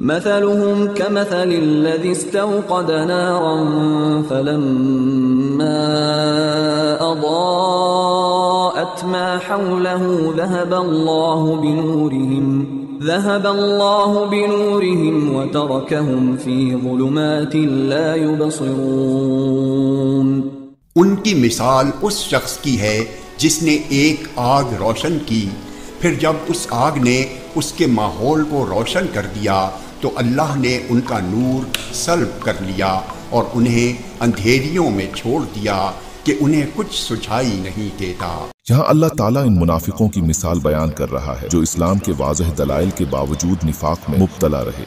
مثلهم كمثل الذي استوقد نارا فلما أضاءت ما حوله ذهب الله بنورهم وتركهم في ظلمات لا يبصرون۔ ان کی مثال اس شخص کی ہے جس نے ایک آگ روشن کی، پھر جب اس آگ نے اس کے ماحول کو روشن کر دیا تو اللہ نے ان کا نور سلب کر لیا اور انہیں اندھیریوں میں چھوڑ دیا کہ انہیں کچھ سجھائی نہیں دیتا۔ یہاں اللہ تعالیٰ ان منافقوں کی مثال بیان کر رہا ہے جو اسلام کے واضح دلائل کے باوجود نفاق میں مبتلا رہے۔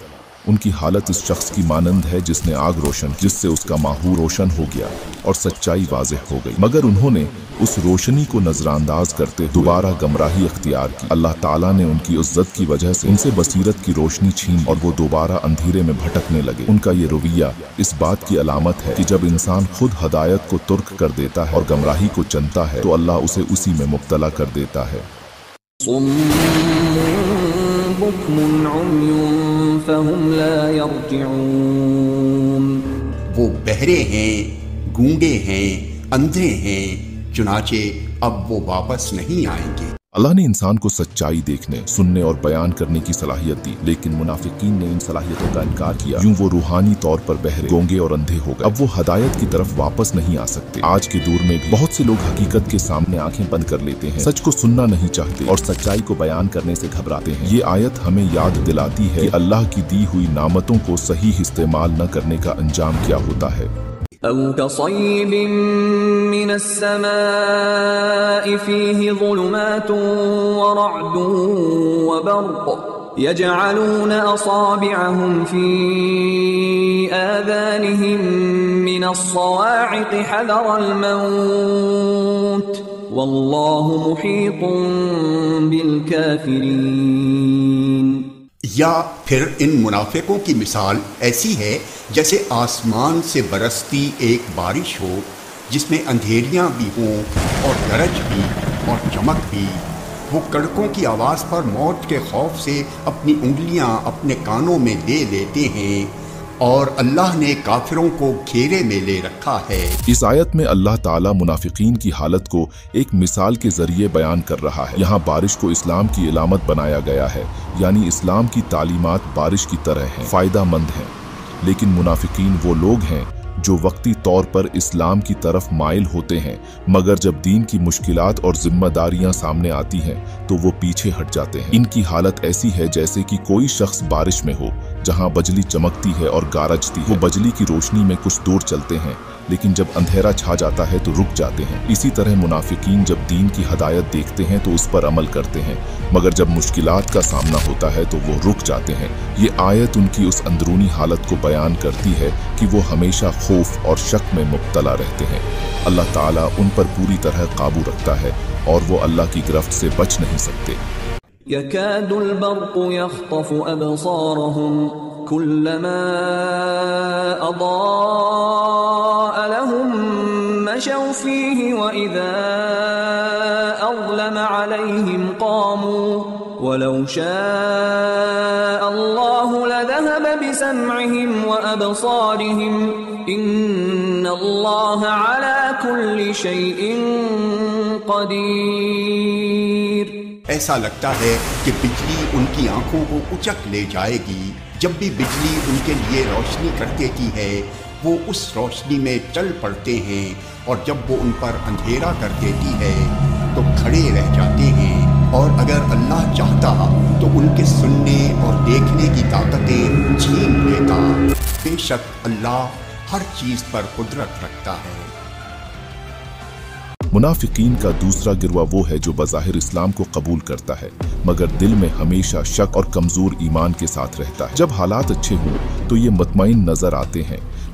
ان کی حالت اس شخص کی مانند ہے جس نے آگ روشن جس سے اس کا ماحول روشن ہو گیا اور سچائی واضح ہو گئی، مگر انہوں نے اس روشنی کو نظر انداز کرتے دوبارہ گمراہی اختیار کی۔ اللہ تعالیٰ نے ان کی عزت کی وجہ سے ان سے بصیرت کی روشنی چھین اور وہ دوبارہ اندھیرے میں بھٹکنے لگے۔ ان کا یہ رویہ اس بات کی علامت ہے کہ جب انسان خود ہدایت کو ترک کر دیتا ہے اور گمراہی کو چنتا ہے تو اللہ اسے اسی میں مبتلا کر دیتا ہے۔ بكم عمي فهم لا يرجعون۔ وہ بہرے ہیں، گونگے ہیں، اندھے ہیں، چنانچہ اب وہ واپس نہیں آئیں گے۔ اللہ نے انسان کو سچائی دیکھنے، سننے اور بیان کرنے کی صلاحیت دی، لیکن منافقین نے ان صلاحیتوں کا انکار کیا۔ یوں وہ روحانی طور پر بہرے، گونگے اور اندھے ہو گئے۔ اب وہ ہدایت کی طرف واپس نہیں آ سکتے۔ آج کے دور میں بھی بہت سے لوگ حقیقت کے سامنے آنکھیں بند کر لیتے ہیں، سچ کو سننا نہیں چاہتے اور سچائی کو بیان کرنے سے گھبراتے ہیں۔ یہ آیت ہمیں یاد دلاتی ہے کہ اللہ کی دی ہوئی نعمتوں کو صحیح استعمال نہ کرنے کا انجام کیا ہوتا ہے۔ أو كصيب من السماء فيه ظلمات ورعد وبرق يجعلون أصابعهم في آذانهم من الصواعق حذر الموت والله محيط بالكافرين۔ یا پھر ان منافقوں کی مثال ایسی ہے جیسے آسمان سے برستی ایک بارش ہو جس میں اندھیریاں بھی ہوں اور گرج بھی اور چمک بھی۔ وہ کڑکوں کی آواز پر موت کے خوف سے اپنی انگلیاں اپنے کانوں میں لے لیتے ہیں اور اللہ نے کافروں کو گھیرے میں لے رکھا ہے۔ اس آیت میں اللہ تعالیٰ منافقین کی حالت کو ایک مثال کے ذریعے بیان کر رہا ہے۔ یہاں بارش کو اسلام کی علامت بنایا گیا ہے، یعنی اسلام کی تعلیمات بارش کی طرح ہیں، فائدہ مند ہیں، لیکن منافقین وہ لوگ ہیں جو وقتی طور پر اسلام کی طرف مائل ہوتے ہیں، مگر جب دین کی مشکلات اور ذمہ داریاں سامنے آتی ہیں تو وہ پیچھے ہٹ جاتے ہیں۔ ان کی حالت ایسی ہے جیسے کہ کوئی شخص بارش میں ہو جہاں بجلی چمکتی ہے اور گارجتی ہے۔ وہ بجلی کی روشنی میں کچھ دور چلتے ہیں لیکن جب اندھیرا چھا جاتا ہے تو رک جاتے ہیں۔ اسی طرح منافقین جب دین کی ہدایت دیکھتے ہیں تو اس پر عمل کرتے ہیں، مگر جب مشکلات کا سامنا ہوتا ہے تو وہ رک جاتے ہیں۔ یہ آیت ان کی اس اندرونی حالت کو بیان کرتی ہے کہ وہ ہمیشہ خوف اور شک میں مبتلا رہتے ہیں۔ اللہ تعالیٰ ان پر پوری طرح قابو رکھتا ہے اور وہ اللہ کی گرفت سے بچ نہیں سکتے۔ يكاد البرق يخطف أبصارهم كلما أضاء لهم مشوا فيه وإذا أظلم عليهم قاموا ولو شاء الله لذهب بسمعهم وأبصارهم إن الله على كل شيء قدير۔ ایسا لگتا ہے کہ بجلی ان کی آنکھوں کو اچک لے جائے گی۔ جب بھی بجلی ان کے لیے روشنی کر دیتی ہے وہ اس روشنی میں چل پڑتے ہیں اور جب وہ ان پر اندھیرا کر دیتی ہے تو کھڑے رہ جاتے ہیں، اور اگر اللہ چاہتا تو ان کے سننے اور دیکھنے کی طاقتیں چھین لیتا۔ بے شک اللہ ہر چیز پر قدرت رکھتا ہے۔ منافقین کا دوسرا گروہ وہ ہے جو بظاہر اسلام کو قبول کرتا ہے مگر دل میں ہمیشہ شک اور کمزور ایمان کے ساتھ رہتا ہے۔ جب حالات اچھے ہوں تو یہ مطمئن نظر آتے ہیں،